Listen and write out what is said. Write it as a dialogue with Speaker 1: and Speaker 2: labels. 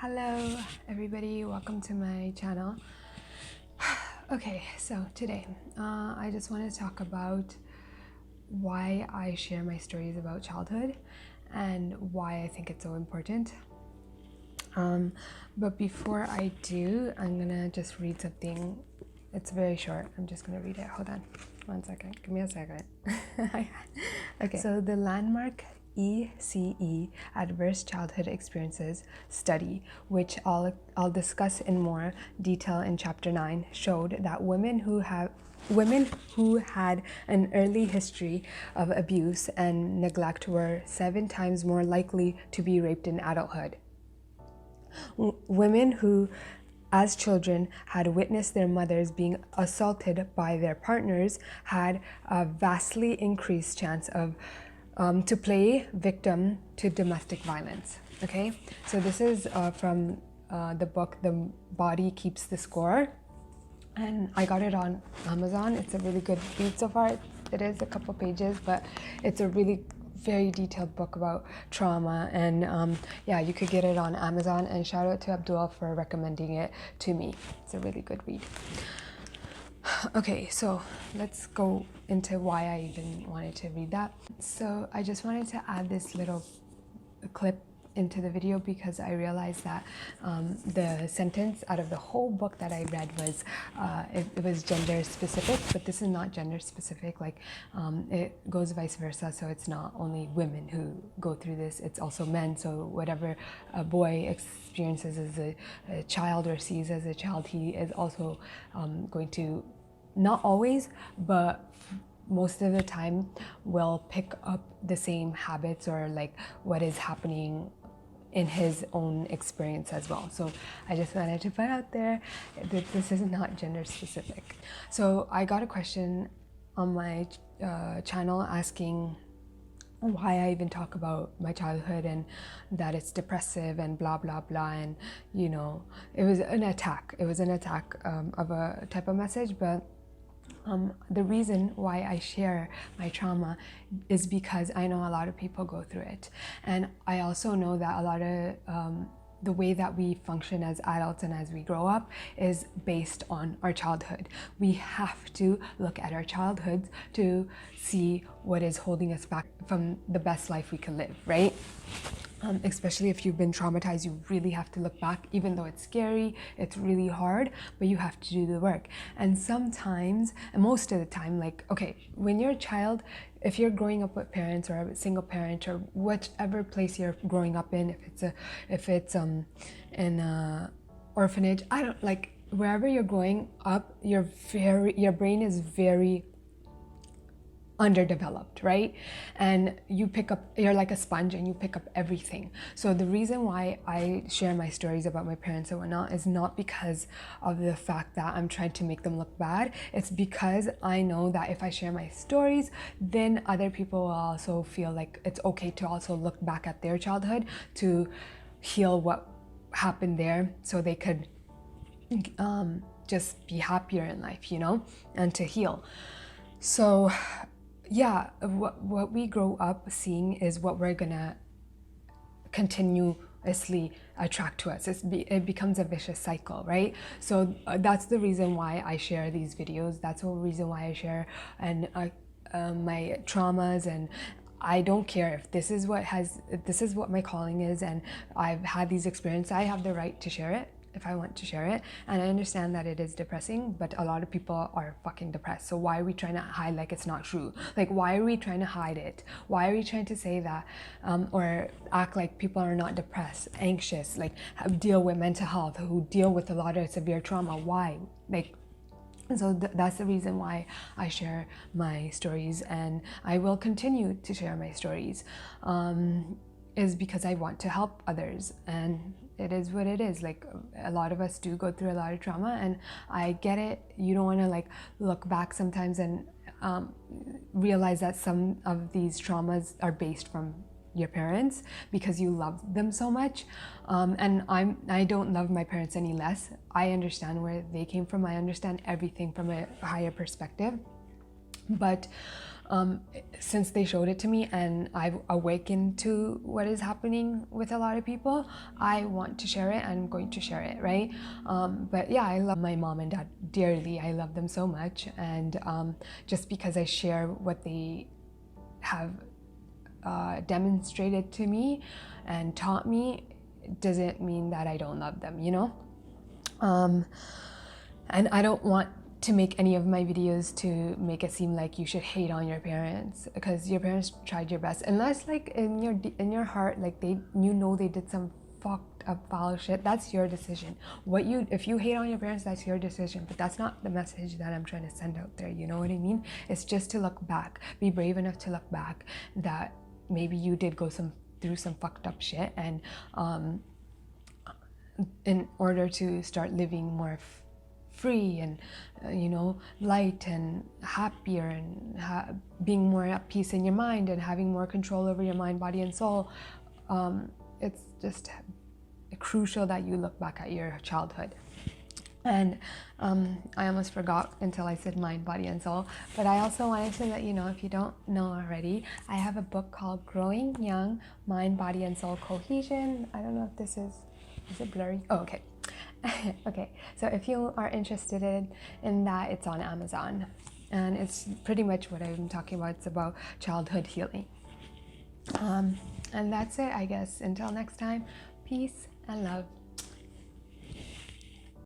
Speaker 1: Hello everybody, welcome to my channel. Okay, so today I just want to talk about why I share my stories about childhood and why I think it's so important. But before I do, I'm gonna just read something. It's very short. I'm just gonna read it. Hold on 1 second. Give me a second. Okay, so the landmark ECE Adverse Childhood Experiences study, which I'll discuss in more detail in chapter 9, showed that women who had an early history of abuse and neglect were 7 times more likely to be raped in adulthood. Women who, as children, had witnessed their mothers being assaulted by their partners had a vastly increased chance of to play victim to domestic violence. Okay, so this is from the book The Body Keeps the Score, and I got it on Amazon. It's a really good read so far. It is a couple pages, but it's a really very detailed book about trauma, and yeah, you could get it on Amazon, and shout out to Abdul for recommending it to me. It's a really good read. Okay, so let's go into why I even wanted to read that. So I just wanted to add this little clip into the video because I realized that the sentence out of the whole book that I read was it was gender specific, but this is not gender specific. Like it goes vice versa, so it's not only women who go through this, it's also men. So whatever a boy experiences as a child or sees as a child, he is also going to, not always, but most of the time will pick up the same habits or like what is happening in his own experience as well. So I just wanted to put out there that this is not gender specific. So I got a question on my channel asking why I even talk about my childhood and that it's depressive and blah blah blah, and you know, it was an attack of a type of message. But the reason why I share my trauma is because I know a lot of people go through it, and I also know that a lot of the way that we function as adults and as we grow up is based on our childhood. We have to look at our childhoods to see what is holding us back from the best life we can live, right? Especially if you've been traumatized, you really have to look back, even though it's scary, it's really hard, but you have to do the work. And sometimes, and most of the time, like, okay, when you're a child, if you're growing up with parents or a single parent or whichever place you're growing up in, if it's in a orphanage, I don't, like, wherever you're growing up, your brain is very underdeveloped, right? And you're like a sponge and you pick up everything. So the reason why I share my stories about my parents and whatnot is not because of the fact that I'm trying to make them look bad. It's because I know that if I share my stories, then other people will also feel like it's okay to also look back at their childhood to heal what happened there, so they could just be happier in life, you know, and to heal. So yeah, what we grow up seeing is what we're gonna continuously attract to us. It becomes a vicious cycle, right? So that's the reason why I share these videos. That's the reason why I share and my traumas, and I don't care if this is what my calling is, and I've had these experiences. I have the right to share it if I want to share it, and I understand that it is depressing, but a lot of people are fucking depressed. So why are we trying to hide like it's not true? Like, why are we trying to hide it? Why are we trying to say that or act like people are not depressed, anxious, like deal with mental health, who deal with a lot of severe trauma? Why? Like, so that's the reason why I share my stories, and I will continue to share my stories, is because I want to help others. And it is what it is. Like, a lot of us do go through a lot of trauma, and I get it. You don't want to like look back sometimes and realize that some of these traumas are based from your parents because you love them so much, and I don't love my parents any less. I understand where they came from. I understand everything from a higher perspective, but since they showed it to me and I've awakened to what is happening with a lot of people, I want to share it. I'm going to share it, right? But yeah, I love my mom and dad dearly. I love them so much, and just because I share what they have demonstrated to me and taught me doesn't mean that I don't love them, you know? And I don't want to make any of my videos to make it seem like you should hate on your parents because your parents tried your best, unless like in your heart, like they did some fucked up foul shit. That's your decision. If you hate on your parents, that's your decision, but that's not the message that I'm trying to send out there, you know what I mean? It's just to look back, be brave enough to look back that maybe you did go through some fucked up shit, and in order to start living more free and light and happier and being more at peace in your mind and having more control over your mind, body and soul, it's just crucial that you look back at your childhood. And I almost forgot until I said mind, body and soul, but I also wanted to let you know, if you don't know already, I have a book called Growing Young, Mind, Body and Soul Cohesion. I don't know if this is it blurry? Oh, okay. Okay, so if you are interested in that, it's on Amazon, and it's pretty much what I'm talking about. It's about childhood healing. And that's it, I guess. Until next time, peace and love.